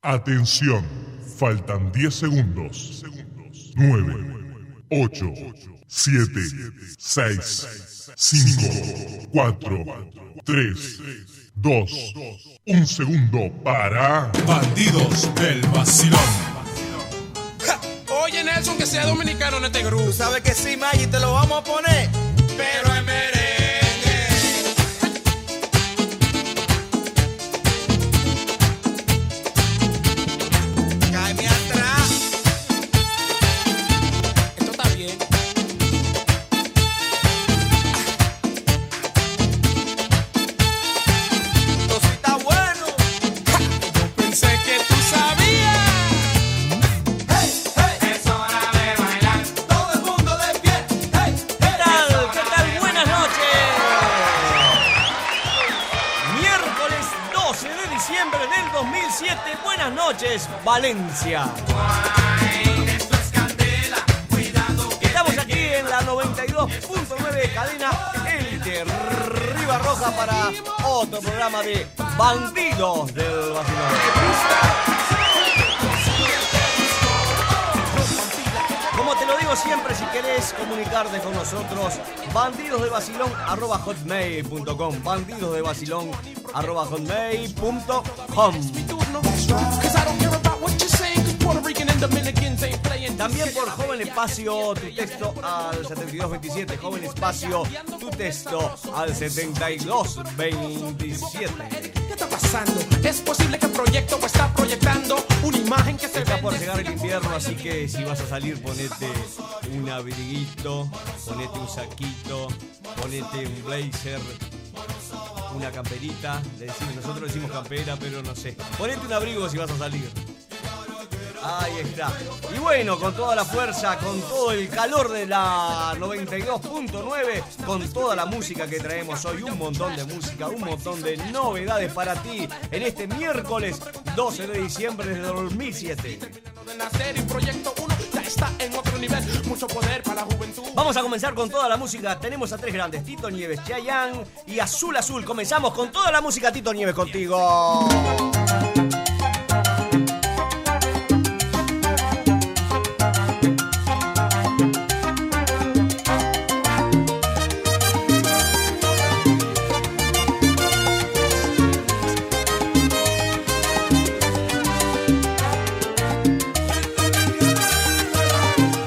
Atención, faltan 10 segundos. 9, 8, 7, 6, 5, 4, 3, 2, 1 segundo para... Bandidos del Vacilón. Ja, oye Nelson, que sea dominicano en este grupo. Tú sabes que sí, Maggi, te lo vamos a poner. Pero en merengue. Cáeme atrás. Esto está bien. Esto sí está bueno. Ja, yo pensé que tú sabías. Hey, hey. Es hora de bailar. Todo el mundo de pie. Hey, hey. ¿Qué tal? ¿Qué tal? Buenas noches. Miércoles 12 de diciembre del 2007. Buenas noches, Valencia. Estamos aquí en la 92.9 cadena Élite Ribarroja para otro programa de Bandidos del Vacilón. Como te lo digo siempre, si querés comunicarte con nosotros, bandidosdevacilón@hotmail.com, bandidosdevacilón@hotmail.com. También por Joven Espacio tu texto al 7227, Joven Espacio tu texto al 7227. ¿Qué está pasando? Es posible que el proyecto está proyectando una imagen que se Está ve. por llegar el invierno, así que si vas a salir, ponete un abriguito, ponete un saquito, ponete un blazer, una camperita. Nosotros decimos campera, pero no sé. Ponete un abrigo si vas a salir. Ahí está. Y bueno, con toda la fuerza, con todo el calor de la 92.9, con toda la música que traemos hoy, un montón de música, un montón de novedades para ti en este miércoles 12 de diciembre de 2007. De nacer y proyecto 1 ya está en otro nivel. Mucho poder para la juventud. Vamos a comenzar con toda la música. Tenemos a tres grandes, Tito Nieves, Chayanne y Azul Azul. Comenzamos con toda la música, Tito Nieves, contigo.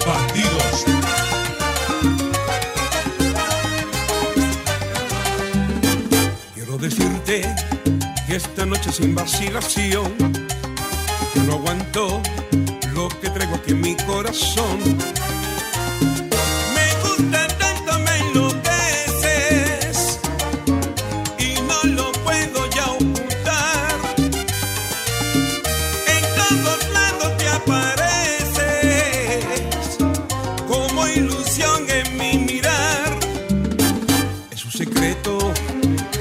Bandidos. Quiero decirte que esta noche sin vacilación yo no aguanto lo que traigo aquí en mi corazón. Me gusta tanto, me enloqueces y no lo puedo ya ocultar. En todos lados te apareces como ilusión en mi mirar. Es un secreto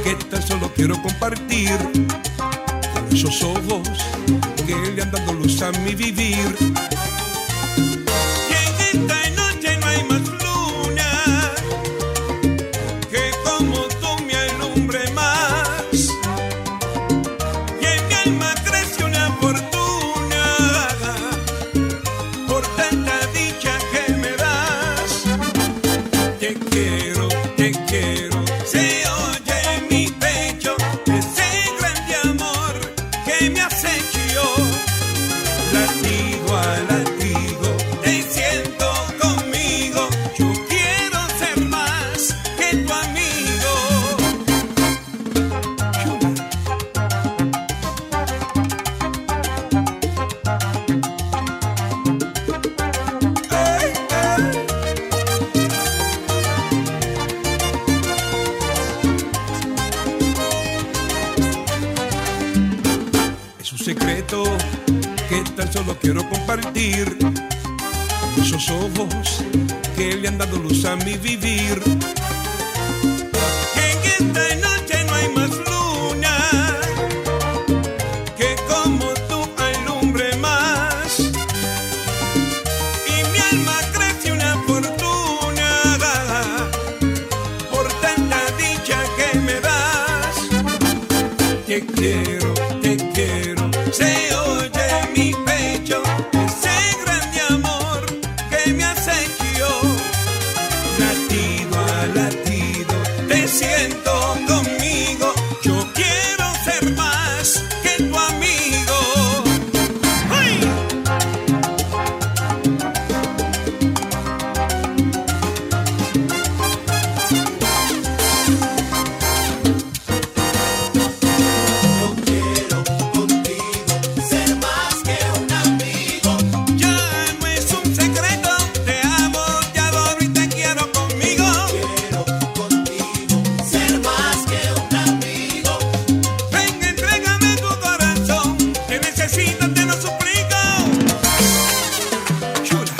que tan solo quiero compartir con esos ojos que le han dado luz a mi vivir. Y en esta noche no hay más luna que como tú me alumbre más. Y en mi alma crece una fortuna por tanta dicha que me das. Te quiero, se oye en mi pecho ese grande amor que me has hecho yo. Latido a latido te siento conmigo. Yo quiero ser más que tu amigo. Chula. Ay, ay. Es un secreto que tan solo quiero compartir con esos ojos que le han dado luz a mi vivir. Que en esta noche no hay más luna que como tú alumbre más. Y mi alma crece una fortuna por tanta dicha que me das. Te quiero, se oye te lo suplico. Chula.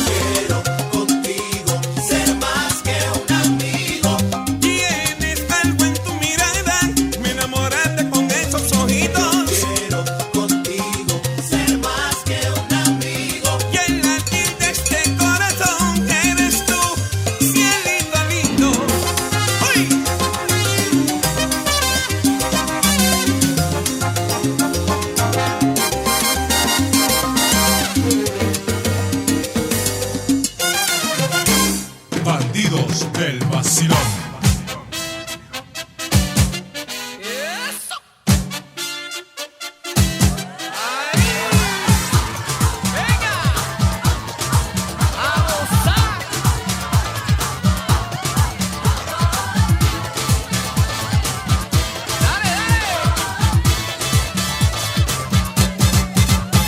Quiero contigo ser más que un amigo. Tienes algo en tu mirada, me enamoraste con esos ojitos. Quiero contigo ser más que un amigo. Y el latir de este corazón eres tú, cielito lindo. ¡Uy! Bandidos del vacilón.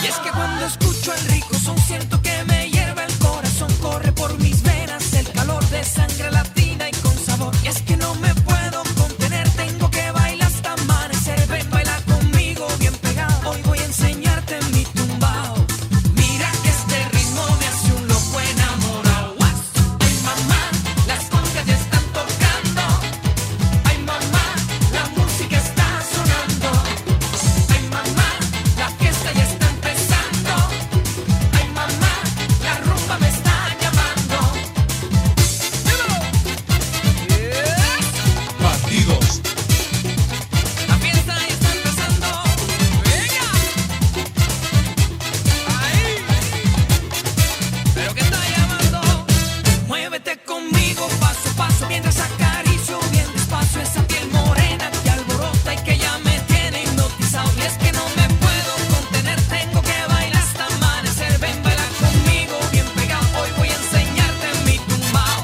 Y es que cuando escucho el rico son siento que me hierve el corazón, corre por mis venas el calor de sangre latina y con sabor. Y es que no me puedo contener, tengo que bailar hasta amanecer. Ven, baila conmigo bien pegado, hoy voy a enseñarte mi tumbao. Mira que este ritmo me hace un loco enamorado. Ay mamá, las congas ya están tocando. Ay mamá, la música está sonando. Ay mamá, la fiesta ya está empezando. Ay mamá, la rumba me está llamando. Bandidos, La fiesta ya está empezando. Venga. Ahí. Pero que está llamando. Muévete conmigo paso a paso mientras acaricio bien despacio esa piel morena que alborota y que ya me tiene hipnotizado. Y es que no me puedo contener, tengo que bailar hasta amanecer. Ven, baila conmigo bien pegado, hoy voy a enseñarte mi tumbao.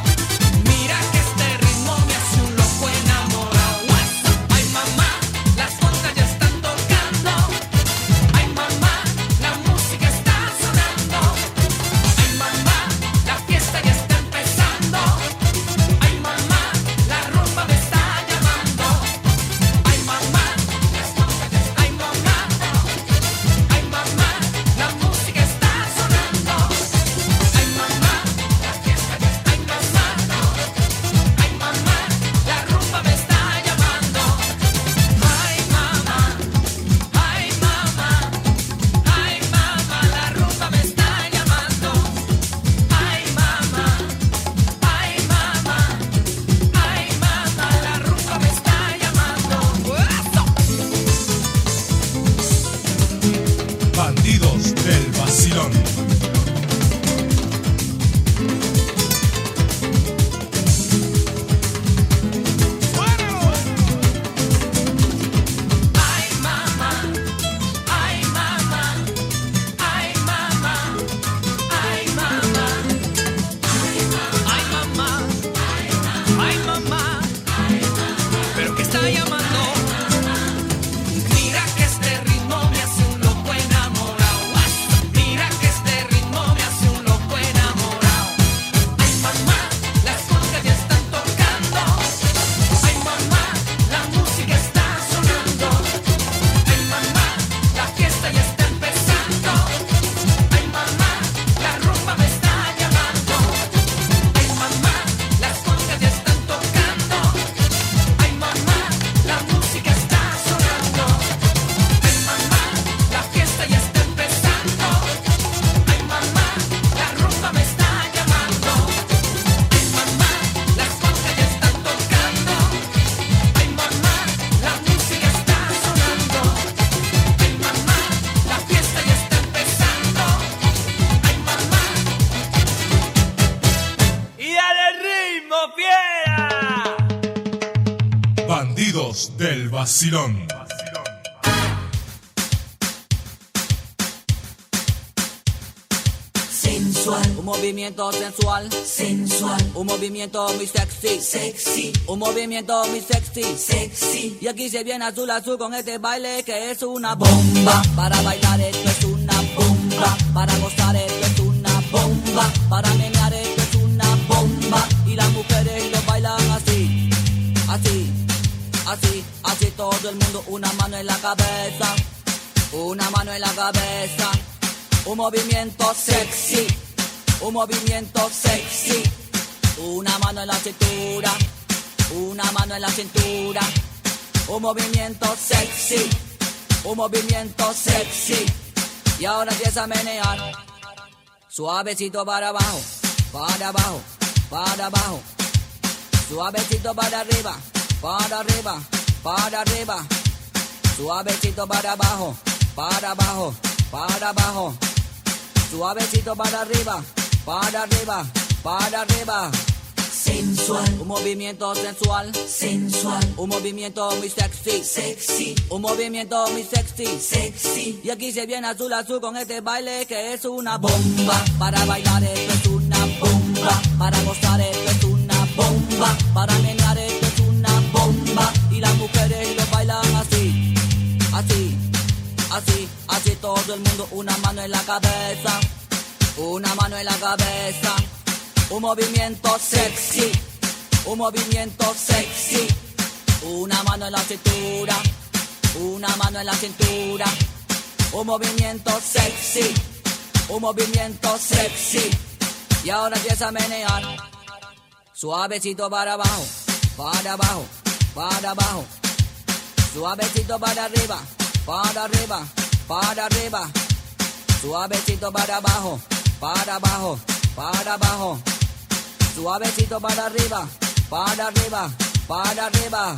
Mira que este ritmo me hace un loco enamorado. Ay mamá, las congas ya están tocando. Ay mamá, la música está sonando. Ay mamá, la fiesta ya está empezando. Ay mamá, la rumba me está llamando. Ay mamá, las congas ya están. Ay mamá, ay mamá, la música está sonando. Ay mamá, la fiesta ya está. Ay mamá, ay mamá, la rumba me está llamando. Ay mamá, ay mamá, ay mamá, la rumba me está llamando. Ay mamá, ay mamá, ay mamá, la rumba me está llamando. bandidos del vacilón. Ay mamá, ay mamá, ay mamá, ay mamá, ay mamá, ay mamá, pero que está llamando. Mira que este ritmo me hace un loco enamorado. Mira que este ritmo me hace un loco enamorado. Ay mamá, las congas ya están tocando. Ay mamá, la música está sonando. Ay mamá, la fiesta ya está empezando. Ay mamá, la rumba me está llamando. Ay mamá, las congas ya están tocando. Ay mamá, la música está sonando. Ay mamá, la fiesta ya está empezando. Ay mamá, la rumba me está llamando. Ay mamá, las congas ya están tocando. Ay mamá, la música está sonando. Ay mamá, la fiesta ya está empezando. Ay mamá. Y dale ritmo, fiera. Bandidos del vacilón. Sensual. sensual, un movimiento sensual, sensual, un movimiento muy sexy, sexy, un movimiento muy sexy, sexy. Y aquí se viene azul azul con este baile que es una bomba. Para bailar esto es una bomba, para gozar esto es una bomba, para menear esto es una bomba. Y las mujeres lo bailan así, así, así, así todo el mundo, una mano en la cabeza, una mano en la cabeza. Un movimiento sexy, un movimiento sexy. Una mano en la cintura, una mano en la cintura. Un movimiento sexy, un movimiento sexy. Y ahora empieza a menear, suavecito para abajo, para abajo, para abajo. Suavecito para arriba, para arriba, para arriba. Suavecito para abajo, para abajo, para abajo. Suavecito para arriba, para arriba, para arriba. Sensual, un movimiento sensual, sensual, un movimiento muy sexy, sexy, un movimiento muy sexy, sexy. Y aquí se viene azul azul con este baile que es una bomba. Para bailar esto es una bomba, para gozar esto es una bomba, para menear esto es una bomba. Y las mujeres lo bailan así, así, así, así todo el mundo, una mano en la cabeza, una mano en la cabeza. Un movimiento sexy, un movimiento sexy. Una mano en la cintura, una mano en la cintura. Un movimiento sexy, un movimiento sexy. Y ahora empieza a menear, suavecito para abajo, para abajo, para abajo. Suavecito para arriba, para arriba, para arriba. Suavecito para abajo, para abajo, para abajo. Suavecito para arriba, para arriba, para arriba.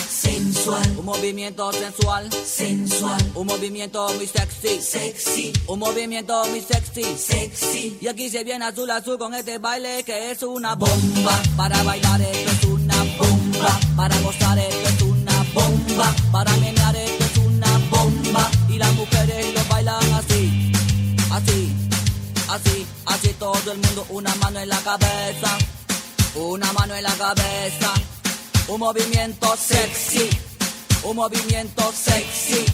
Sensual, un movimiento sensual, sensual, un movimiento muy sexy, sexy, un movimiento muy sexy, sexy. Y aquí se viene azul azul con este baile que es una bomba. Para bailar esto es una bomba, para gozar esto es una bomba, para menear esto es una bomba. Y las mujeres lo bailan así, así, así, así todo el mundo, una mano en la cabeza, una mano en la cabeza. Un movimiento sexy, un movimiento sexy.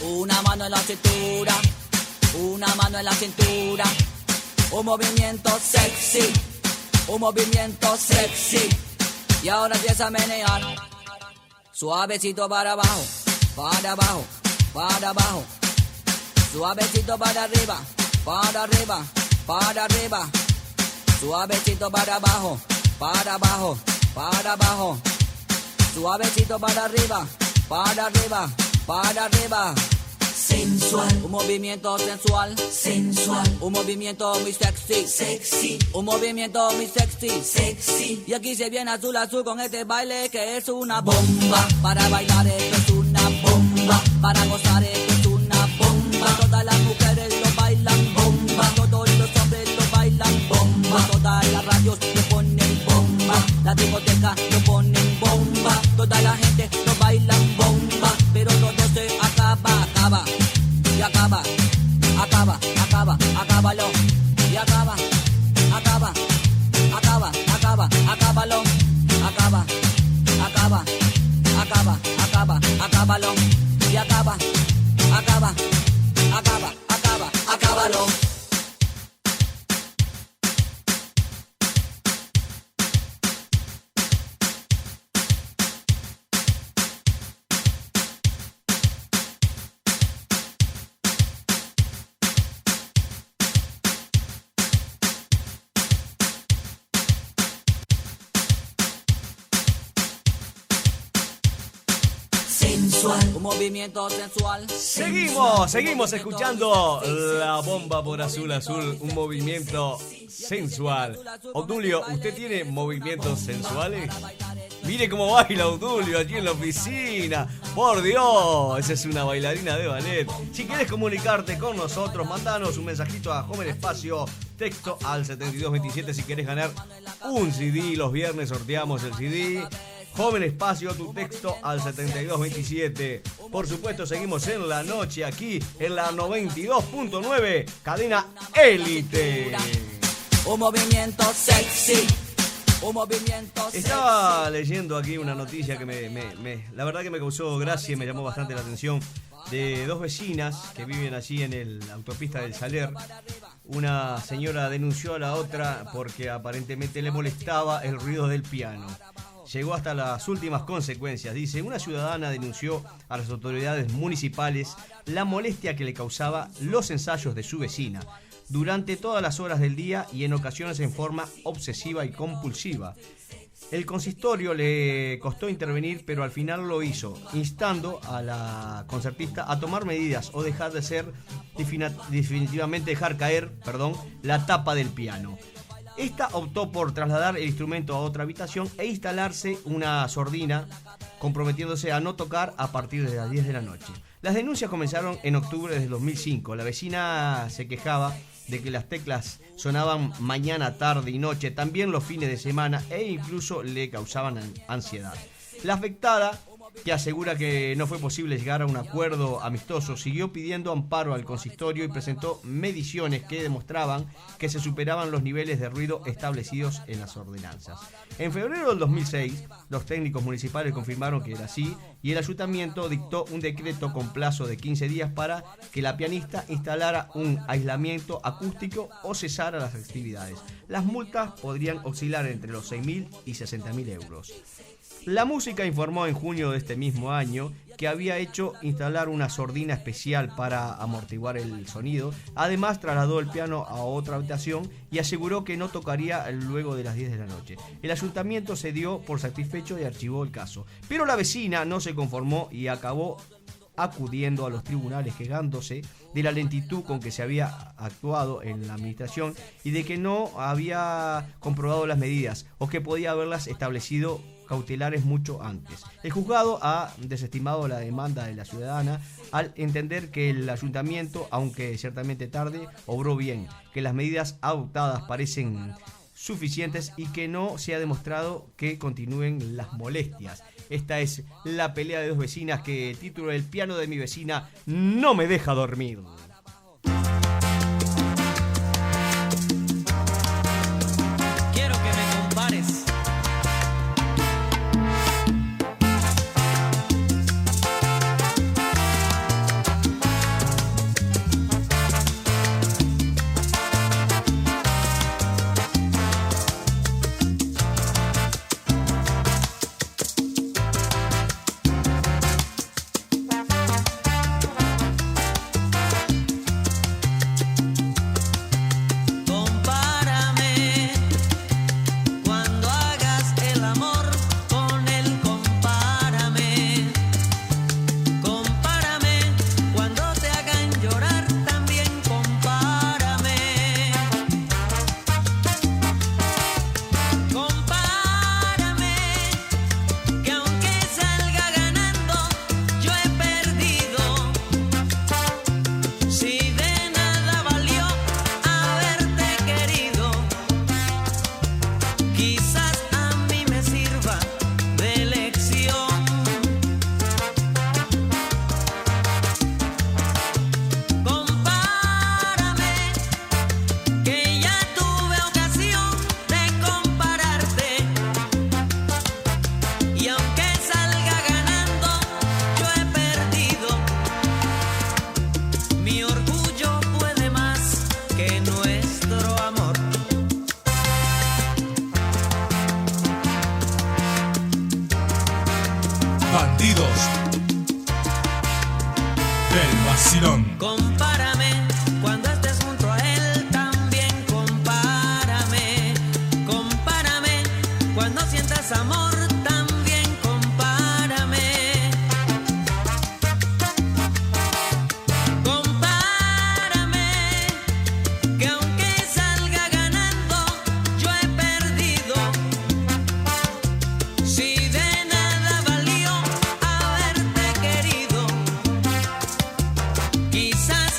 Una mano en la cintura, una mano en la cintura. Un movimiento sexy, un movimiento sexy. Y ahora empieza a menear, suavecito para abajo, para abajo, para abajo. Suavecito para arriba, para arriba, para arriba. Suavecito para abajo, para abajo, para abajo. Suavecito para arriba, para arriba, para arriba. Sensual, un movimiento sensual, sensual, un movimiento muy sexy, sexy, un movimiento muy sexy, sexy. Y aquí se viene azul azul con este baile que es una bomba. Para bailar esto es una bomba, para gozar esto es una bomba. Todas las mujeres lo bailan bomba, todos los hombres lo bailan bomba. Todas las radios lo ponen bomba, la discoteca lo ponen bomba. Toda la gente lo bailan bomba, pero todo se acaba, acaba, y acaba, acaba, acaba, acábalo, y acaba, acaba, acaba, acaba, acábalo, acaba, acaba, acaba, acaba, acábalo, y acaba, acaba, acaba, acaba, acábalo. Un movimiento sensual. Seguimos escuchando La Bomba por Azul Azul, un movimiento sensual. Obdulio, ¿usted tiene movimientos sensuales? Mire cómo baila Obdulio allí en la oficina. Por Dios, esa es una bailarina de ballet. Si quieres comunicarte con nosotros, mandanos un mensajito a Joven Espacio, texto al 7227 si quieres ganar un CD. Los viernes sorteamos el CD. Joven Espacio, tu texto al 7227. Por supuesto, seguimos en la noche aquí en la 92.9, cadena Élite. un movimiento sexy, un movimiento sexy. Estaba leyendo aquí una noticia que la verdad que me causó gracia y me llamó bastante la atención, de dos vecinas que viven allí en la autopista del Saler. Una señora denunció a la otra porque aparentemente le molestaba el ruido del piano. Llegó hasta las últimas consecuencias. Dice, una ciudadana denunció a las autoridades municipales la molestia que le causaba los ensayos de su vecina durante todas las horas del día y en ocasiones en forma obsesiva y compulsiva. El consistorio le costó intervenir, pero al final lo hizo, instando a la concertista a tomar medidas o definitivamente dejar caer, la tapa del piano. Esta optó por trasladar el instrumento a otra habitación e instalarse una sordina, comprometiéndose a no tocar a partir de las 10 de la noche. Las denuncias comenzaron en octubre de 2005. La vecina se quejaba de que las teclas sonaban mañana, tarde y noche, también los fines de semana, e incluso le causaban ansiedad. La afectada, que asegura que no fue posible llegar a un acuerdo amistoso, siguió pidiendo amparo al consistorio y presentó mediciones que demostraban que se superaban los niveles de ruido establecidos en las ordenanzas. En febrero del 2006, los técnicos municipales confirmaron que era así y el ayuntamiento dictó un decreto con plazo de 15 días para que la pianista instalara un aislamiento acústico o cesara las actividades. Las multas podrían oscilar entre los 6.000 y 60.000 euros. La Música informó en junio de este mismo año que había hecho instalar una sordina especial para amortiguar el sonido. Además, trasladó el piano a otra habitación y aseguró que no tocaría luego de las 10 de la noche. El ayuntamiento se dio por satisfecho y archivó el caso. Pero la vecina no se conformó y acabó acudiendo a los tribunales quejándose de la lentitud con que se había actuado en la administración y de que no había comprobado las medidas o que podía haberlas establecido cautelares mucho antes. El juzgado ha desestimado la demanda de la ciudadana al entender que el ayuntamiento, aunque ciertamente tarde, obró bien, que las medidas adoptadas parecen suficientes y que no se ha demostrado que continúen las molestias. Esta es la pelea de dos vecinas que el título del piano de mi vecina no me deja dormir. Quiero que me compares. Bandidos del vacilón. Compárame cuando estés junto a él, también compárame. Compárame cuando sientas amor, también compárame. Compárame, que aunque salga ganando, yo he perdido. Si de nada valió haberte querido, quizás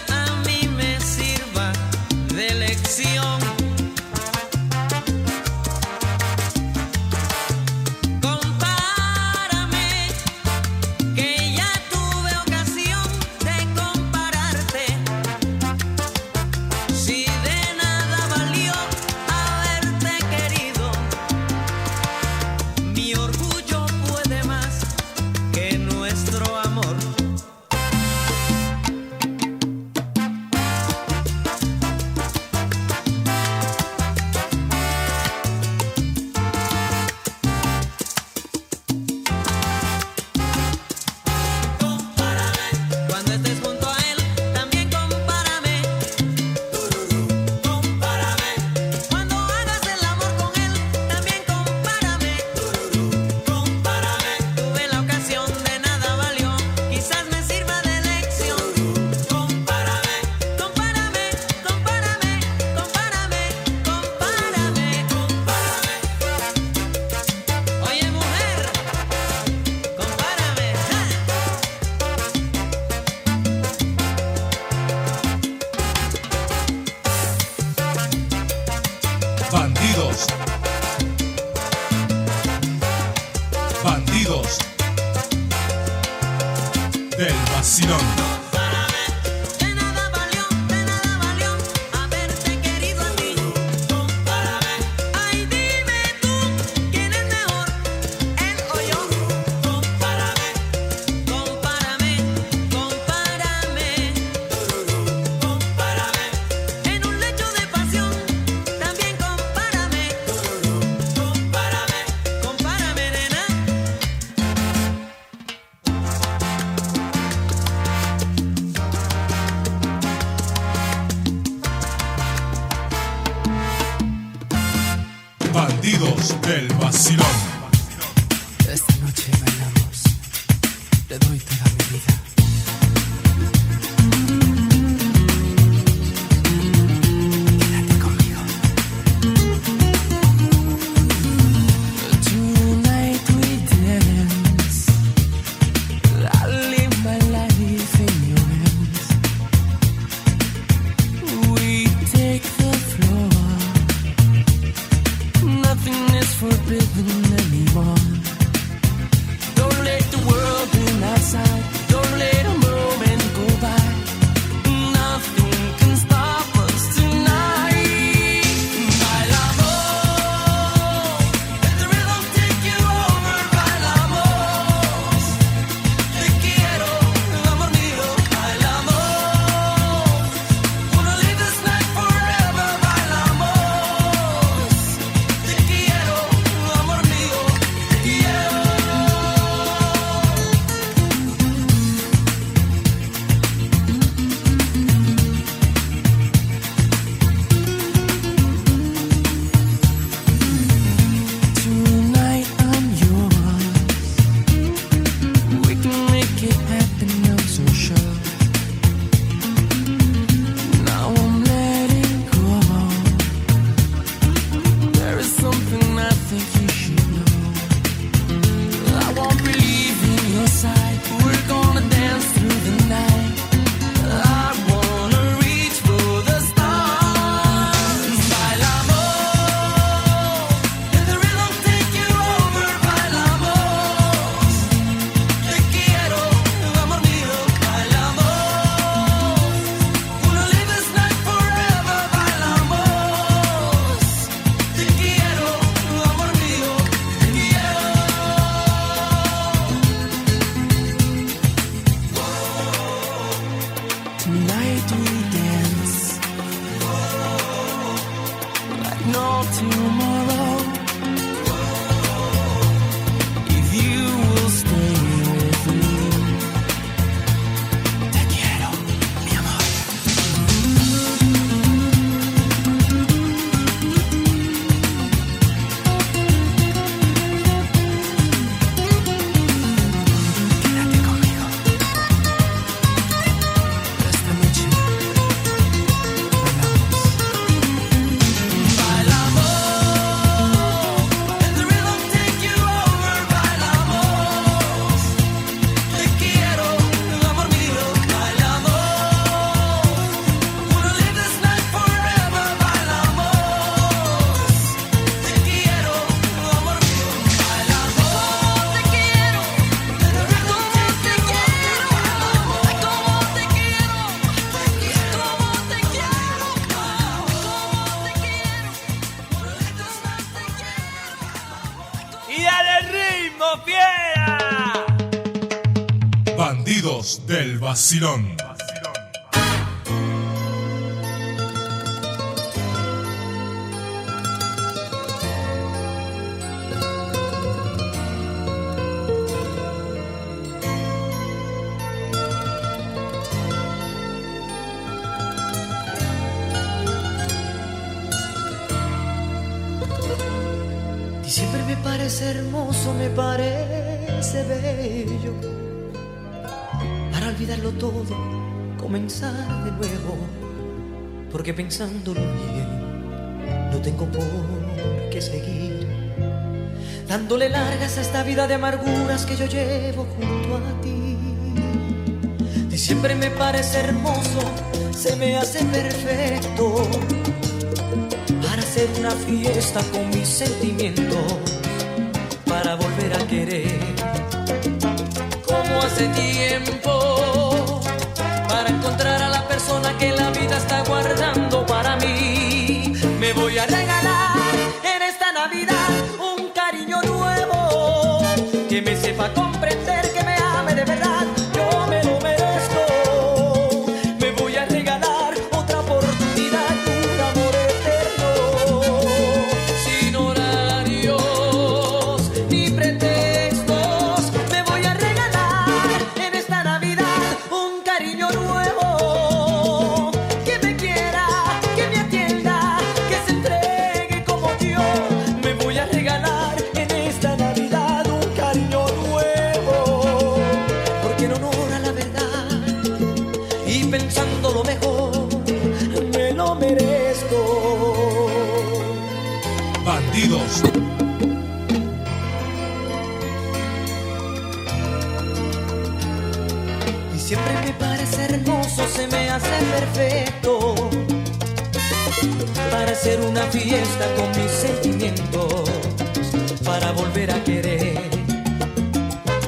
Bandidos del vacilón. Esta noche bailamos, te doy toda mi vida. Quédate conmigo. Tonight we dance. I live my life in your hands. We take the floor. Nothing is forbidden anymore. Don't let the world in outside. Don't let a moment go by. Nothing can stop us tonight. Bailamos, let the rhythm take you over. Bailamos, te quiero, amor mío. Bailamos, wanna live this night forever. Bailamos, te quiero, amor mío. Te quiero. Tonight I'm yours. We can make it happen, I'm so sure. Now I'm letting go. There is something I think you should know. I won't believe in your side. We're gonna dance through the night. I wanna reach for the stars. Bailamos, let the rhythm take you over. Bailamos, te quiero, amor mío. Bailamos, wanna live this night forever. Bailamos, te quiero, amor mío. Te quiero. Tonight we dance like no tomorrow. If you will stay with me, te quiero, mi amor. Quédate conmigo. Esta noche bailamos. Let the rhythm take you over. Bailamos, te quiero, amor mío. Bailamos, wanna live this night forever. Bailamos, te quiero, amor mío. Bailamos, te quiero. Let the rhythm take you over. Bailamos, como te quiero. Como te quiero. ¡Y dale ritmo, fiera! Bandidos del vacilón. Diciembre me parece hermoso, me parece bello. Para olvidarlo todo, comenzar de nuevo. Porque pensándolo bien, no tengo por qué seguir dándole largas a esta vida de amarguras que yo llevo junto a ti. Diciembre me parece hermoso, se me hace perfecto para hacer una fiesta con mis sentimientos, para volver a querer como hace tiempo, para encontrar a la persona que la vida está guardando para mí. Me voy a regalar en esta Navidad un cariño nuevo, que me sepa comprender, que me ame de verdad, yo me lo merezco. Me voy a regalar otra oportunidad, un amor eterno, sin horarios ni pretextos. Me voy a regalar en esta Navidad pensando lo mejor, me lo merezco. Bandidos. Y siempre me parece hermoso, se me hace perfecto para hacer una fiesta con mis sentimientos, para volver a querer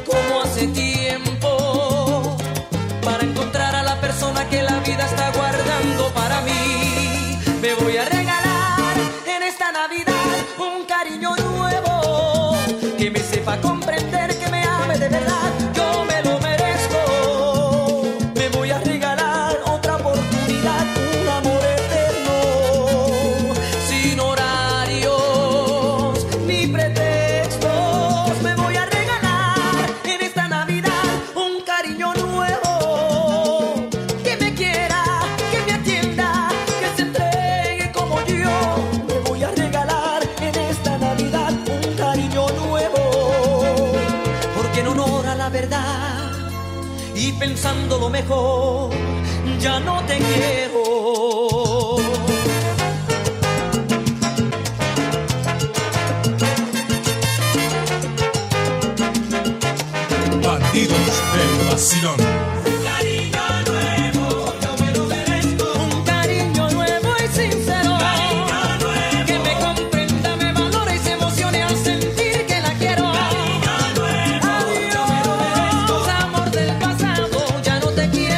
como hace tiempo, para encontrar a la persona que la vida está guardando para mí. Me voy a regalar en esta Navidad un cariño nuevo, que me sepa comprender, que me ame de verdad, yo me lo merezco. Me voy a regalar otra oportunidad, un amor eterno, sin horarios ni pretextos. Me voy a regalar en esta Navidad un cariño nuevo, que me quiera, que me atienda, que se entregue como yo. Me voy a regalar en esta Navidad un cariño nuevo, porque en honor a la verdad y pensando lo mejor, ya no te quiero. Bandidos del vacilón. Un cariño nuevo y sincero, que me comprenda, me valore y se emocione al sentir que la quiero. Adiós, amor del pasado, ya no te quiero.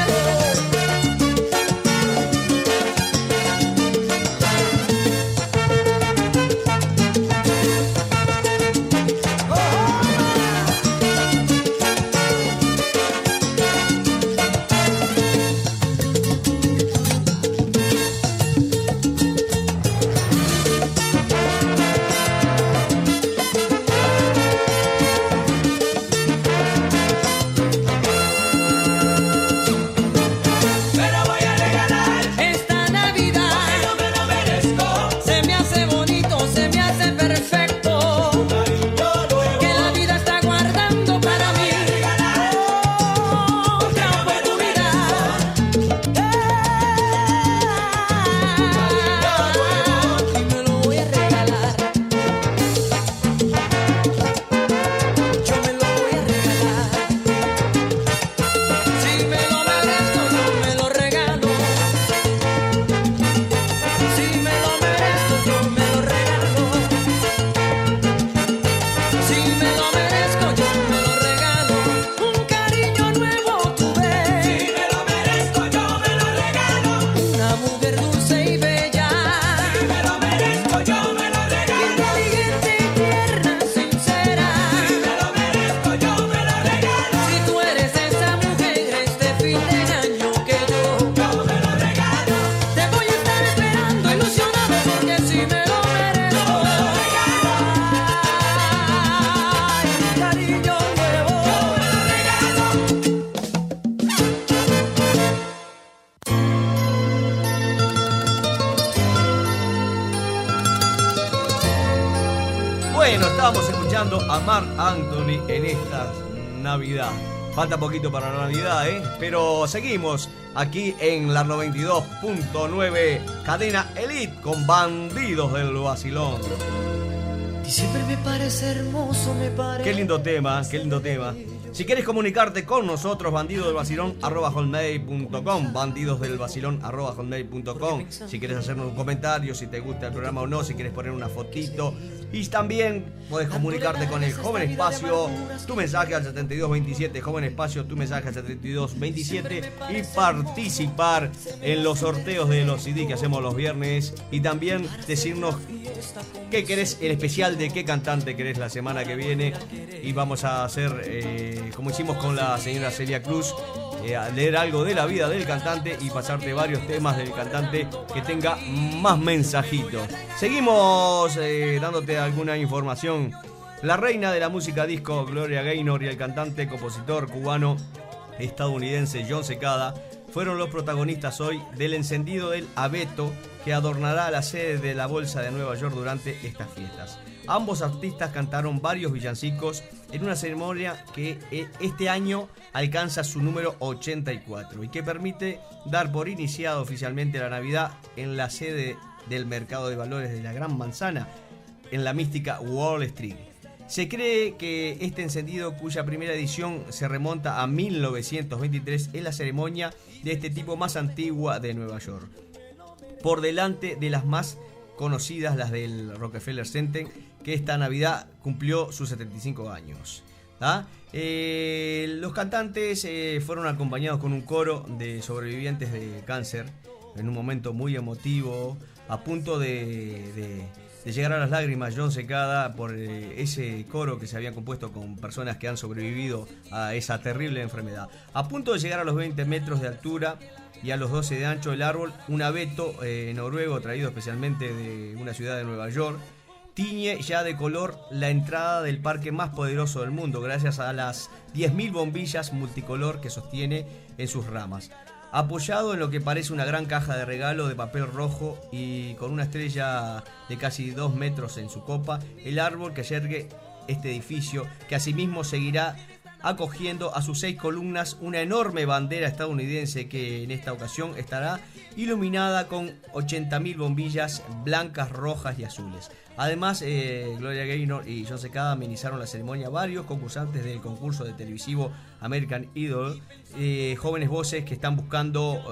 Pero voy a regalar esta Navidad, yo me lo merezco. Se me hace bonito, se me hace perfecto, que la vida está guardando para mí otra oportunidad. Y me lo voy a regalar, yo me lo voy a regalar. Si me lo merezco, yo me lo regalo. Si me lo merezco, yo me lo regalo. Si me lo merezco, yo me lo regalo. Un cariño nuevo tuve. Si me lo merezco, yo me lo regalo. Una mujer dulce y bella. Si me lo merezco, yo me lo regalo. Inteligente, tierna, sincera. Si me lo merezco, yo me lo regalo. Si tú eres esa mujer este fin de año que yo me lo regalo. Te voy a estar esperando ilusionado, porque si me lo merezco, me lo regalo. Ay, un cariño nuevo, me lo regalo. Bueno, estábamos escuchando a Marc Anthony en esta Navidad. Falta poquito para la Navidad, pero seguimos aquí en la 92.9 Cadena Elite con Bandidos del Vacilón. Diciembre me parece hermoso, me parece. Qué lindo tema, qué lindo tema. Si quieres comunicarte con nosotros, bandidosdelvacilón@hotmail.com, bandidosdelvacilón@hotmail.com. Si quieres hacernos un comentario, si te gusta el programa o no, si quieres poner una fotito. Y también puedes comunicarte con el Joven Espacio, tu mensaje al 7227, Joven Espacio, tu mensaje al 7227, y participar en los sorteos de los CD que hacemos los viernes, y también decirnos qué querés, el especial de qué cantante querés la semana que viene, y vamos a hacer como hicimos con la señora Celia Cruz, leer algo de la vida del cantante y pasarte varios temas del cantante que tenga más mensajitos. Seguimos dándote alguna información. La reina de la música disco, Gloria Gaynor, y el cantante, compositor cubano estadounidense John Secada fueron los protagonistas hoy del encendido del abeto que adornará la sede de la Bolsa de Nueva York durante estas fiestas. Ambos artistas cantaron varios villancicos en una ceremonia que este año alcanza su número 84 y que permite dar por iniciado oficialmente la Navidad en la sede del mercado de valores de la Gran Manzana, en la mística Wall Street. Se cree que este encendido, cuya primera edición se remonta a 1923, es la ceremonia de este tipo más antigua de Nueva York, por delante de las más conocidas, las del Rockefeller Center, que esta Navidad cumplió sus 75 años. Los cantantes fueron acompañados con un coro de sobrevivientes de cáncer en un momento muy emotivo, a punto de llegar a las lágrimas. John Secada, por ese coro que se había compuesto con personas que han sobrevivido a esa terrible enfermedad. A punto de llegar a los 20 metros de altura y a los 12 de ancho del árbol, un abeto noruego traído especialmente de una ciudad de Nueva York tiñe ya de color la entrada del parque más poderoso del mundo, gracias a las 10.000 bombillas multicolor que sostiene en sus ramas. Apoyado en lo que parece una gran caja de regalo de papel rojo y con una estrella de casi 2 metros en su copa, el árbol que yergue este edificio, que asimismo seguirá acogiendo a sus 6 columnas una enorme bandera estadounidense que en esta ocasión estará iluminada con 80.000 bombillas blancas, rojas y azules. Además, Gloria Gaynor y John Secada amenizaron la ceremonia varios concursantes del concurso de televisivo American Idol, jóvenes voces que están buscando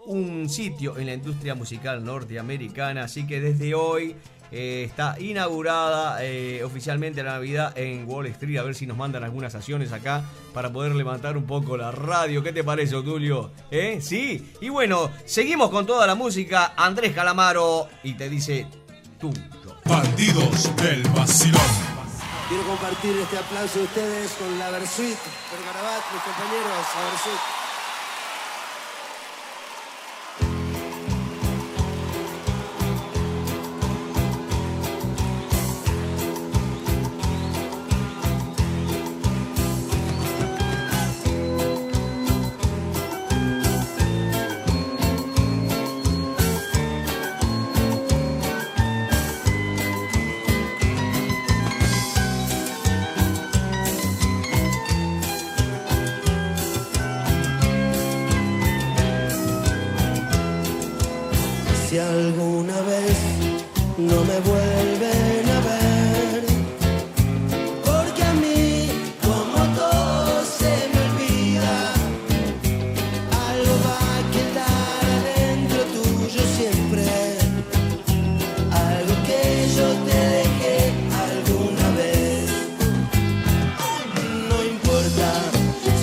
un sitio en la industria musical norteamericana. Así que desde hoy está inaugurada oficialmente la Navidad en Wall Street. A ver si nos mandan algunas acciones acá para poder levantar un poco la radio. ¿Qué te parece, Otulio? ¿Sí? Y bueno, seguimos con toda la música. Andrés Calamaro y te dice tuyo. Bandidos del Vacilón. Quiero compartir este aplauso de ustedes con la Versuit, por Garabat, mis compañeros, la Versuit. Si alguna vez no me vuelven a ver, porque a mí, como todo se me olvida, algo va a quedar adentro tuyo siempre, algo que yo te dejé alguna vez. No importa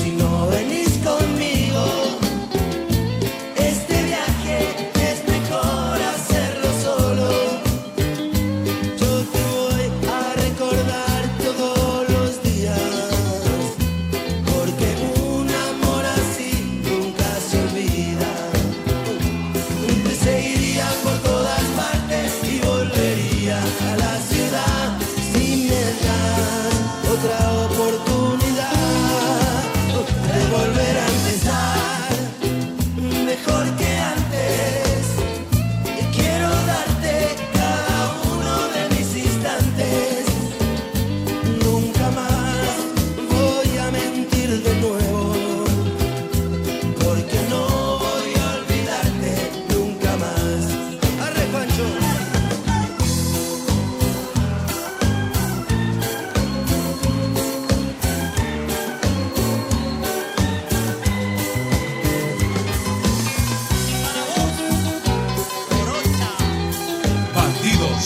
si no venís conmigo, este viaje es mejor hacerlo solo. Yo te voy a recordar todos los días, porque un amor así nunca se olvida. Te seguiría por todas partes y volvería a la ciudad si me das otra oportunidad de volver a empezar mejor que antes. Quiero darte cada uno de mis instantes. Nunca más voy a mentir de nuevo, porque no voy a olvidarte nunca más. Arre, Juancho. Bandidos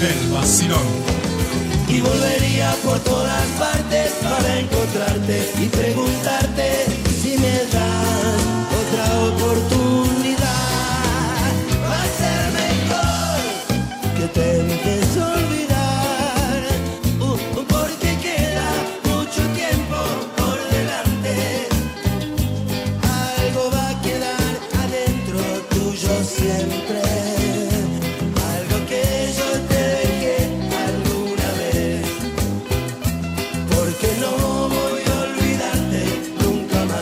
del Vacilón. Y volvería por todas partes para encontrarte y preguntarte si me das otra oportunidad. Va a ser mejor que te dejes olvidar, porque queda mucho tiempo por delante. Algo va a quedar adentro tuyo siempre, algo que yo te dejé alguna vez, porque no voy a olvidarte nunca más.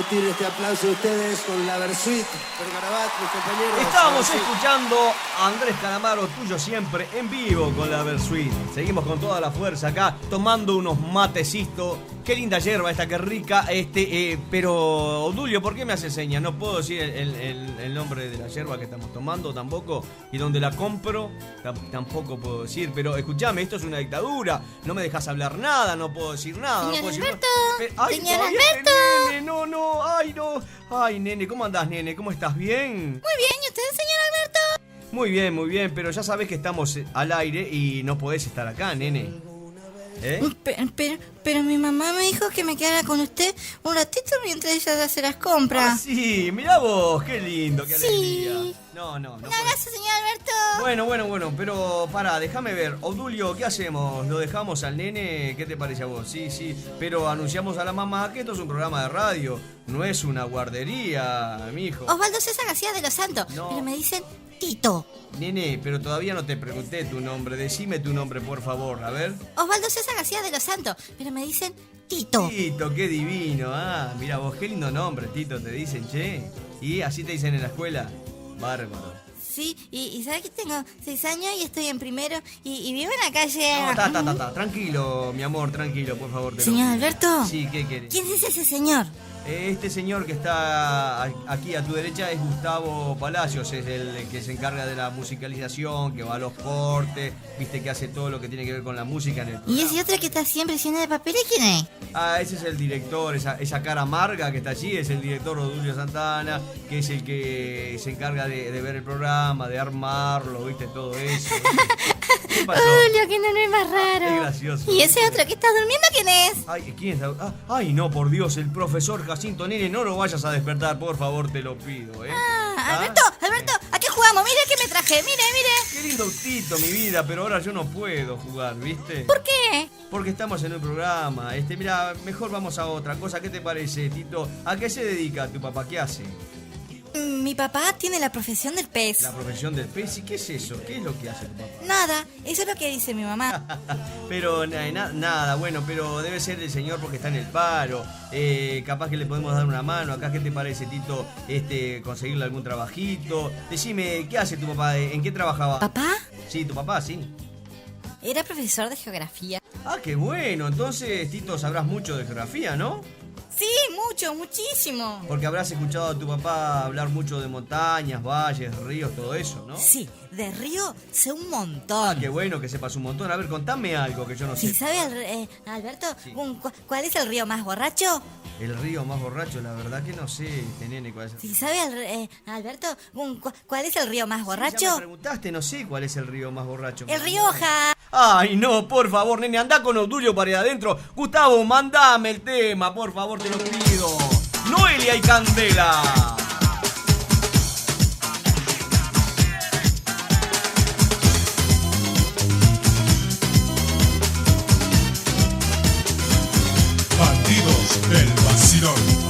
compartir este aplauso de ustedes con la Versuit, Pergarabat, mis compañeros. Estábamos Versuit. escuchando a Andrés Calamaro, tuyo siempre, en vivo con la Versuit. Seguimos con toda la fuerza acá, tomando unos matecitos. Qué linda yerba esta, qué rica. Pero, Odulio, ¿por qué me hace señas? No puedo decir el nombre de la yerba que estamos tomando tampoco. Y donde la compro, tampoco puedo decir. Pero escúchame, esto es una dictadura. No me dejas hablar nada, no puedo decir nada. Señor no puedo decir Alberto, ¡Ay, señor todavía, Alberto! Nene, no! ¡Ay, no! ¡Ay, nene! ¿Cómo andás, nene? ¿Cómo estás? ¿Bien? Muy bien, ¿y usted, señor Alberto? Muy bien, pero ya sabes que estamos al aire y no podés estar acá, nene. ¿Eh? Pero mi mamá me dijo que me quedara con usted un ratito mientras ella hace las compras. Ah, sí, mirá vos, qué lindo, qué Sí. alegría. No. Un abrazo, señor Alberto. Bueno, pero pará, déjame ver. Odulio, ¿qué hacemos? ¿Lo dejamos al nene? ¿Qué te parece a vos? Sí, pero anunciamos a la mamá que esto es un programa de radio, no es una guardería, mijo. Osvaldo César García de los Santos, No. pero me dicen Tito. Nene, pero todavía no te pregunté tu nombre, decime tu nombre, por favor, a ver. Osvaldo César García de los Santos, pero me dicen Tito. Tito, qué divino, mira vos, qué lindo nombre, Tito, te dicen, che. ¿Y así te dicen en la escuela? Bárbaro. Sí, y ¿sabes que tengo 6 años y estoy en primero y vivo en la calle? No, tranquilo, mi amor, tranquilo, por favor. te lo Señor pido. Alberto. Sí, ¿qué querés? ¿Quién es ese señor? Este señor que está aquí a tu derecha es Gustavo Palacios, es el que se encarga de la musicalización, que va a los cortes, viste que hace todo lo que tiene que ver con la música en el ¿Y programa. ese otro que está siempre lleno de papeles? ¿Quién es? Ese es el director, esa cara amarga que está allí, es el director Odulio Santana, que es el que se encarga de ver el programa, de armarlo, viste, todo eso. ¿Qué pasó? Julio, que no es más raro. Es gracioso. ¿Y ese otro que está durmiendo quién es? Ay, ¿quién es? Ay, no, por Dios, el profesor Jacinto, nene, no lo vayas a despertar, por favor, te lo pido, ¿eh? Alberto, ¿a qué jugamos? Mire que me traje, mire. Qué lindo Tito, mi vida, pero ahora yo no puedo jugar, ¿viste? ¿Por qué? Porque estamos en un programa. Mira, mejor vamos a otra cosa. ¿Qué te parece, Tito? ¿A qué se dedica tu papá? ¿Qué hace? Mi papá tiene la profesión del pez. La profesión del pez. ¿Y qué es eso? ¿Qué es lo que hace tu papá? Nada, eso es lo que dice mi mamá. Pero nada, bueno, pero debe ser el señor porque está en el paro. Capaz que le podemos dar una mano. Acá, ¿qué te parece, Tito? Conseguirle algún trabajito. Decime, ¿qué hace tu papá? ¿En qué trabajaba? ¿Papá? Sí, tu papá, sí. Era profesor de geografía. Ah, qué bueno. Entonces, Tito, sabrás mucho de geografía, ¿no? Sí, muchísimo. Porque habrás escuchado a tu papá hablar mucho de montañas, valles, ríos, todo eso, ¿no? Sí, de río sé un montón. Qué bueno que sepas un montón. A ver, contame algo que yo no sé. ¿Sí sabe, Alberto, cuál es el río más borracho? El río más borracho, la verdad que no sé, nene, cuál es el... ¿Sí sabe, Alberto, cuál es el río más Ya borracho? me preguntaste, no sé cuál es el río más borracho. El Rioja. Ay, no, por favor, nene, anda con Odulio para ahí adentro. Gustavo, mandame el tema, por favor, te lo pido. Noelia y Candela. Bandidos del vacilón.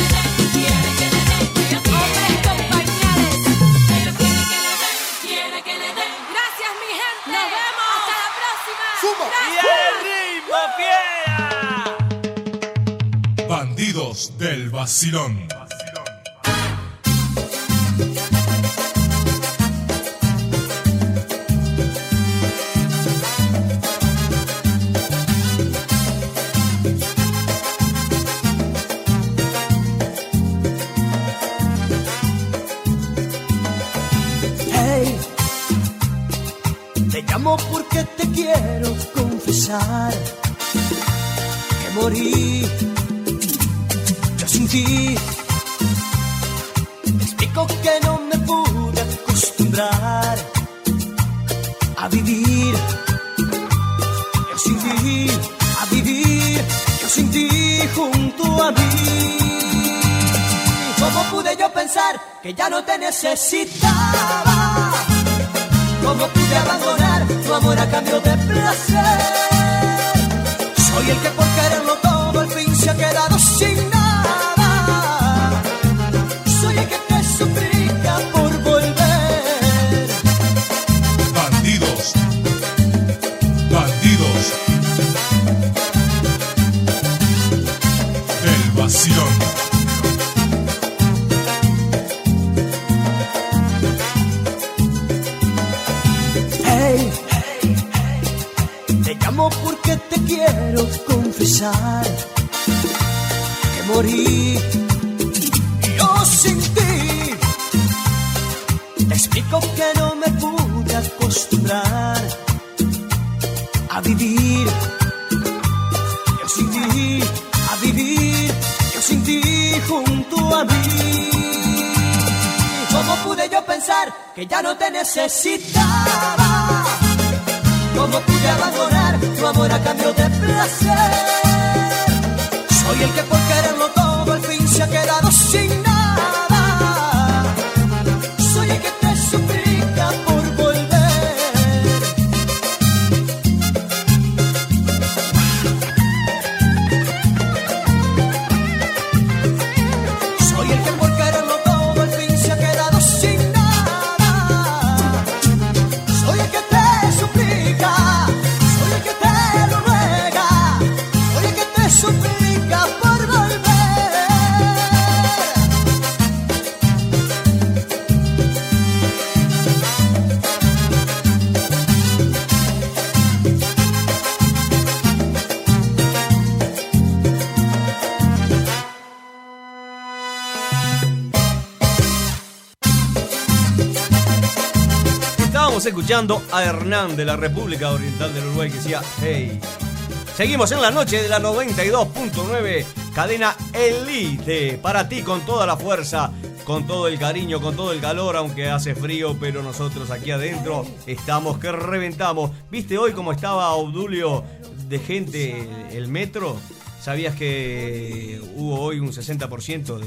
Hombres con pañales. Gracias, mi gente. Nos vemos. Hasta la próxima. ¡Y el ritmo, fiera! Bandidos del vacilón. Hey, te llamo porque te quiero confesar que morí yo sin ti. Te explico que no me pude acostumbrar a vivir yo sin ti, a vivir yo sin ti junto a mí. ¿Cómo pude yo pensar que ya no te necesitaba? ¿Cómo pude abandonar tu amor a cambio de placer? Soy el que por quererlo todo al fin se ha quedado sin nada. Soy el que te suplica por volver. Bandidos. Bandidos. Del vacilón. Hey, te llamo porque te quiero confesar que morí yo sin ti. Te explico que no me pude acostumbrar a vivir. Yo sin ti, a vivir, yo sin ti junto a mí. ¿Cómo pude yo pensar que ya no te necesitaba? ¿Cómo pude abandonar tu amor a cambio de placer? Soy el que por quererlo todo al fin se ha quedado sin nada. Soy el que te suplica por volver. Soy el que por quererlo todo al fin se ha quedado sin nada. Soy el que te suplica, soy el que te lo ruega, soy el que te suplica por volver. Estábamos escuchando a Hernán de la República Oriental del Uruguay que decía hey. Seguimos en la noche de la 92.9, cadena Elite, para ti con toda la fuerza, con todo el cariño, con todo el calor, aunque hace frío, pero nosotros aquí adentro estamos que reventamos. ¿Viste hoy cómo estaba Obdulio de gente el metro? ¿Sabías que hubo hoy un 60%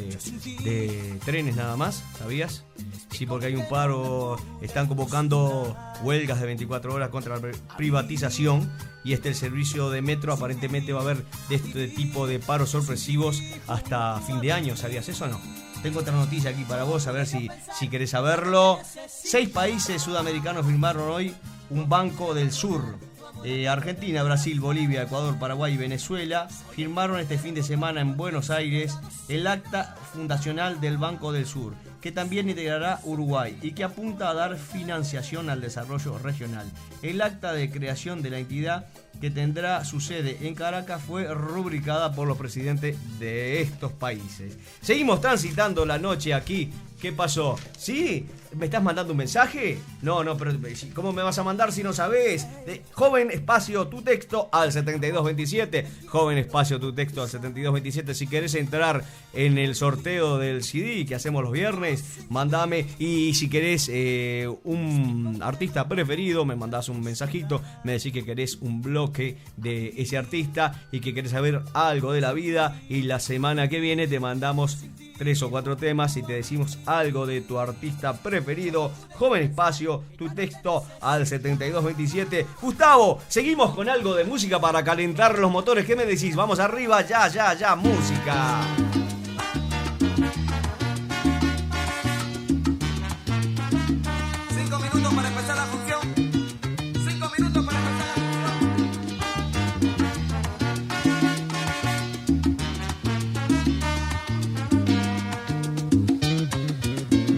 de trenes nada más? ¿Sabías? Sí, porque hay un paro, están convocando huelgas de 24 horas contra la privatización y el servicio de metro aparentemente va a haber de este tipo de paros sorpresivos hasta fin de año. ¿Sabías eso o no? Tengo otra noticia aquí para vos, a ver si querés saberlo. 6 países sudamericanos firmaron hoy un Banco del Sur. Argentina, Brasil, Bolivia, Ecuador, Paraguay y Venezuela firmaron este fin de semana en Buenos Aires el acta fundacional del Banco del Sur, que también integrará Uruguay y que apunta a dar financiación al desarrollo regional. El acta de creación de la entidad, que tendrá su sede en Caracas, fue rubricada por los presidentes de estos países. Seguimos transitando la noche aquí. ¿Qué pasó? ¿Sí? ¿Me estás mandando un mensaje? No, pero ¿cómo me vas a mandar si no sabés? Joven espacio tu texto al 7227. Joven espacio tu texto al 7227. Si querés entrar en el sorteo del CD que hacemos los viernes, mandame. Y si querés un artista preferido, me mandás un mensajito. Me decís que querés un bloque de ese artista y que querés saber algo de la vida. Y la semana que viene te mandamos 3 o 4 temas y te decimos algo de tu artista preferido. Joven espacio, tu texto al 7227. Gustavo, seguimos con algo de música para calentar los motores. ¿Qué me decís? Vamos arriba, ya, música.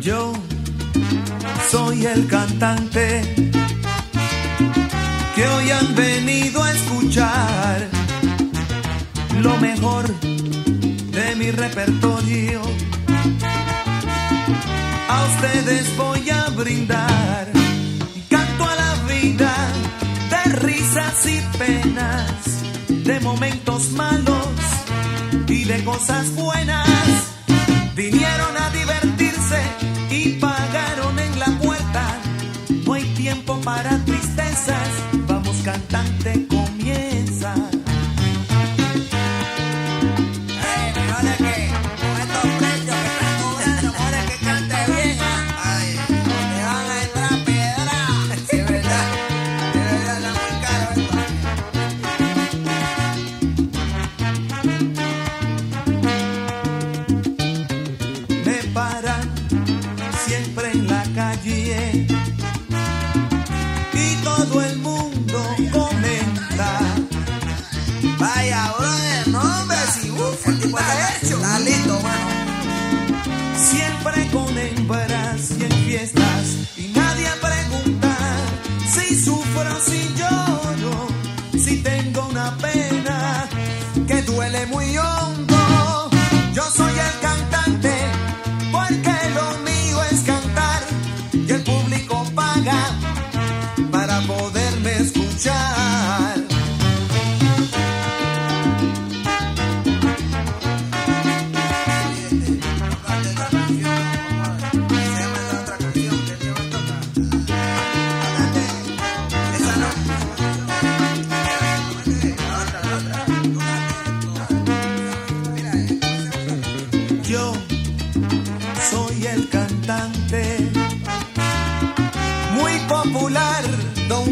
Yo soy el cantante que hoy han venido a escuchar lo mejor de mi repertorio. A ustedes voy a brindar, canto a la vida de risas y penas, de momentos malos y de cosas buenas. Vinieron a divertirse y pagaron en la puerta. No hay tiempo para tristezas. Vamos, cantante, comienza. Mejor es que con estos precios que están cobrando, mejor es que cante bien. Ay, te van a entrar piedras. De verdad está muy caro esto. Me paran siempre en la calle y todo el mundo comenta. Vaya, brother, no, hombre, si el tipo está hecho. Está listo, bueno. Siempre con hembras y en fiestas y nadie pregunta si sufro, si lloro, si tengo una pena que duele muy hondo. Yo soy el cantante porque lo mío es cantar y el público paga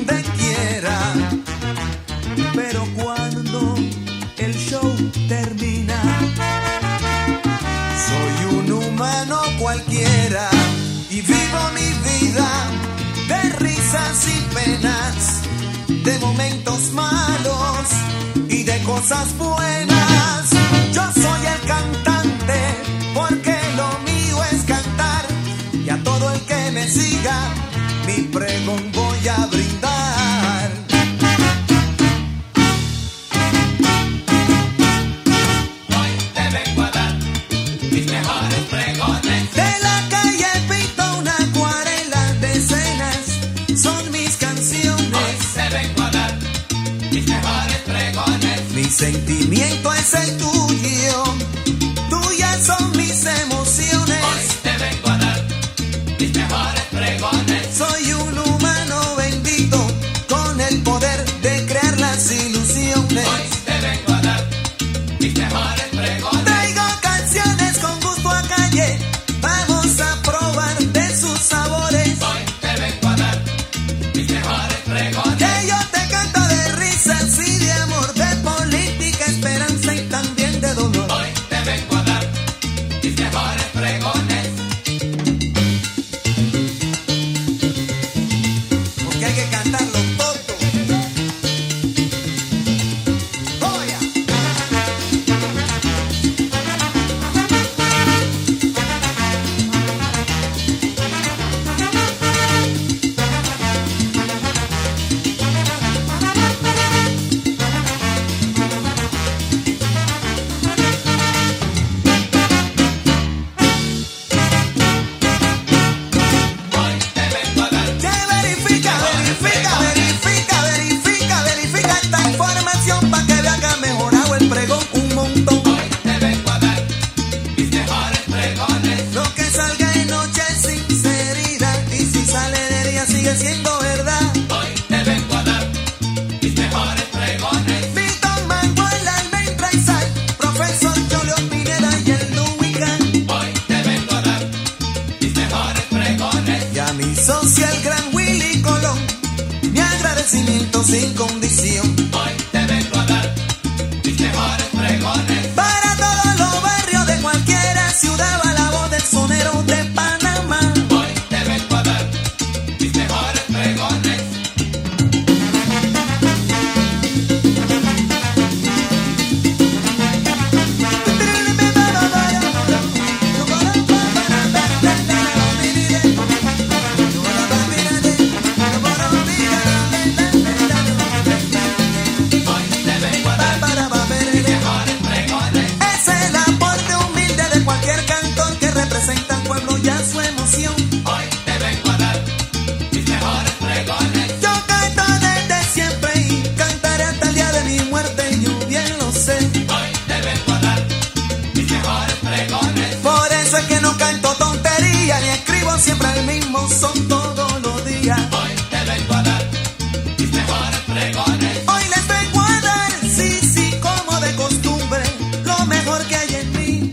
donde quiera. Pero cuando el show termina, soy un humano cualquiera y vivo mi vida de risas y penas, de momentos malos y de cosas buenas. Yo soy el cantante porque lo mío es cantar, y a todo el que me siga mi pregón voy a brindar. Hoy te vengo a dar mis mejores pregones. De la calle pinto una acuarela de escenas, son mis canciones. Hoy te vengo a dar mis mejores pregones. Mi sentimiento es el tuyo, tuyas son mis emociones. Hoy te vengo a dar mis mejores pregones. Soy un humano bendito con el poder de crear las ilusiones. Hoy te vengo a dar mis mejores pregones. Traigo canciones con gusto a calle, vamos a probar de sus sabores. Hoy te vengo a dar mis mejores pregones. Que yo te canto de risas y de amor, de política, esperanza y también de dolor. Hoy te vengo a dar mis mejores pregones. Porque hay que cantarlo todo. ¡Oya! Hoy te vengo a dar Que verifica, verifica, verifica, verifica, verifica esta información para que vea que ha mejorado el pregón un montón. Hoy te vengo a dar mis mejores pregones. Lo que salga en noche es sinceridad, y si sale de día sigue siendo verdad. Hoy te vengo a dar mis mejores pregones. Vito Mango, el almendra y sal, profesor Jolio Pineda y el Luican. Hoy te vengo a dar mis mejores pregones. Y a mi socio el gran Willy Colón, mi agradecimiento sin condición. Hoy te vengo a dar mis mejores pregones. Para todos los barrios de cualquiera ciudad va la voz del sonero de Panamá. Hoy te vengo a dar mis mejores pregones. Hoy te vengo a dar mis mejores pregones. Es el aporte humilde de cualquier cantor que representa al pueblo y a su emoción. Hoy te vengo a dar mis mejores pregones. Yo canto desde siempre y cantaré hasta el día de mi muerte, yo bien lo sé. Hoy te vengo a dar mis mejores pregones. Por eso es que no canto tontería ni escribo siempre el mismo son todos los días. Hoy te vengo a dar mis mejores pregones. Hoy les vengo a dar, sí, sí, como de costumbre, lo mejor que hay en mí.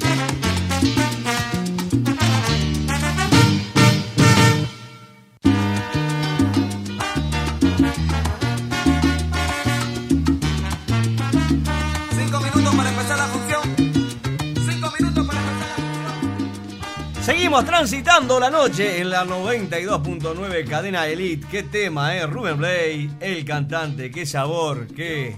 Cinco minutos para empezar la función. 5 minutos para empezar la función. Seguimos transitando la noche en la 92.9 Cadena Elite. Qué tema, Rubén Blades, el cantante, qué sabor, qué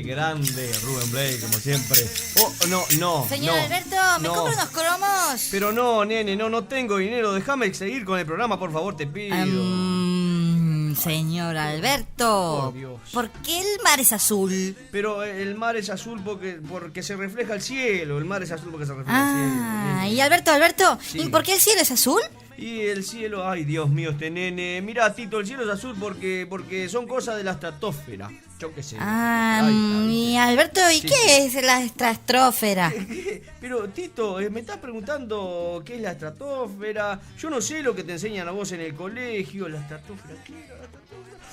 grande Rubén Blades, como siempre. Oh, no. Señor no, Alberto, ¿me no. compra unos cromos? Pero no, nene, no tengo dinero. Déjame seguir con el programa, por favor, te pido. Señor Alberto, Por Dios. ¿por qué el mar es azul? Pero el mar es azul porque se refleja el cielo. El mar es azul porque se refleja el cielo. Y Alberto, Sí. ¿y por qué el cielo es azul? Y el cielo, ay Dios mío, este nene. Mirá, Tito, el cielo es azul porque son cosas de la estratosfera. Yo qué sé. Y Alberto, ¿y Sí. qué es la estratosfera? Pero Tito, me estás preguntando qué es la estratosfera. Yo no sé lo que te enseñan a vos en el colegio. La estratosfera, ¿qué es la estratosfera?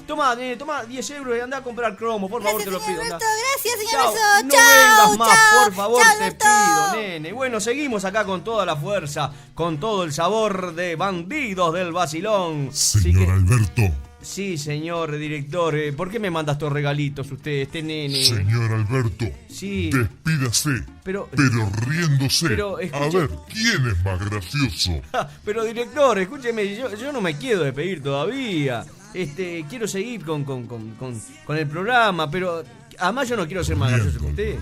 Toma, nene, toma 10 euros y anda a comprar cromo, por favor, te lo pido. Alberto, anda. gracias, señor Chao, Alberto. no Chao, vengas más, chao, por favor, chao, te Alberto. pido, nene. Bueno, seguimos acá con toda la fuerza, con todo el sabor de Bandidos del Vacilón. Señor Alberto, Sí, señor director. ¿Por qué me manda estos regalitos usted, este nene? Señor Alberto, Sí. despídase, Pero- riéndose. pero, A escuche- ver, ¿quién es más gracioso? Pero director, escúcheme, yo no me quiero despedir todavía. Quiero seguir con el programa, pero además yo no quiero ser más gracioso que usted.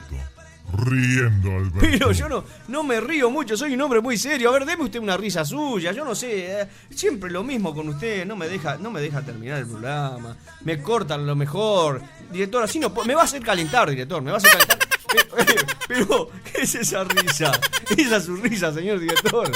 Riendo, Alberto. Pero yo no me río mucho, soy un hombre muy serio. A ver, deme usted una risa suya, yo no sé, siempre lo mismo con usted, no me deja terminar el programa, me cortan lo mejor. Director, así no me va a hacer calentar, director, me va a hacer calentar. Pero, ¿qué es esa risa? Esa es su risa, señor director.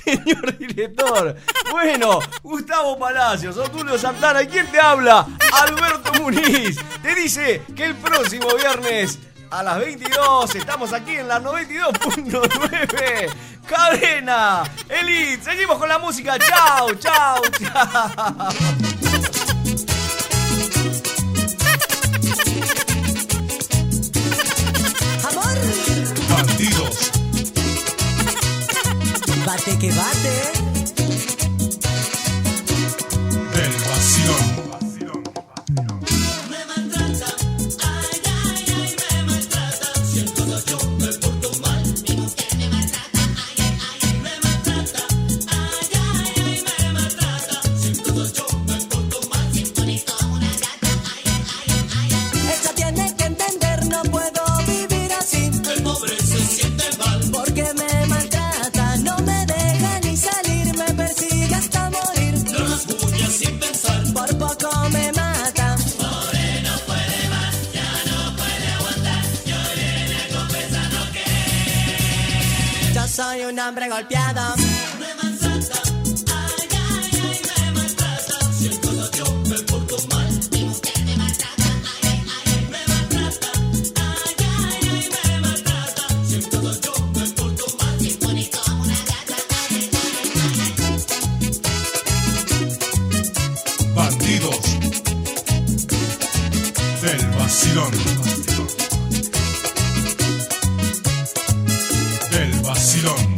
Señor director. Bueno, Gustavo Palacios, Otulio Santana, ¿y quién te habla? Alberto Muniz. Te dice que el próximo viernes a las 22 estamos aquí en la 92.9 Cadena Elite. Seguimos con la música. Chau, chau, chau. Amor, Bandidos bate que bate. del vacilón. Ella tiene que entender, no puedo vivir así. El pobre se siente mal porque me maltrata, no me deja ni salir, me persigue hasta morir. No las bulla sin pensar, por poco me mata. Pobre no puede más, ya no puede aguantar. Lloré confesando que yo soy un hombre golpeado. Me maltrata, ay, ay, ay, me maltrata. Siento la yo me porto mal. Bandidos del vacilón. Del vacilón.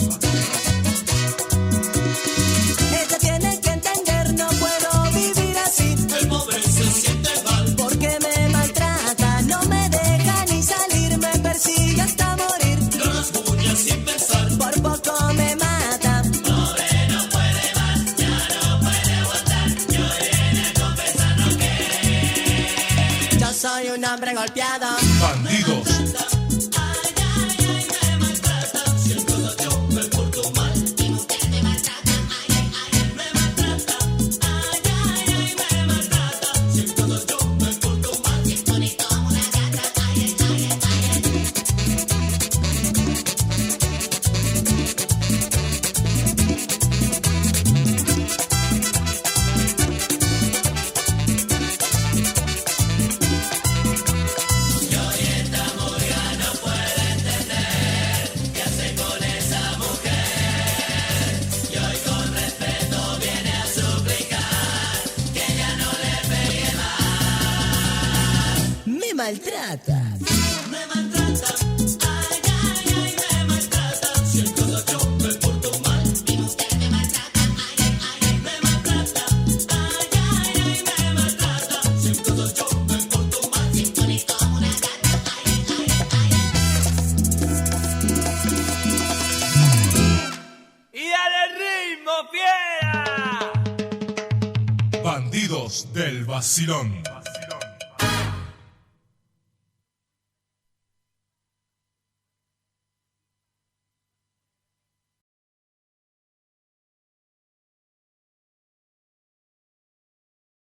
Ella tiene que entender, no puedo vivir así. El pobre se siente mal porque me maltrata, no me deja ni salir, me persigue hasta morir. No los bulla sin pensar, por poco me mata. Pobre no puede más, ya no puede aguantar. Lloré confesando que yo soy un hombre golpeado. Bandidos me maltrata. ¡Y dale ritmo, fiera! Bandidos del vacilón.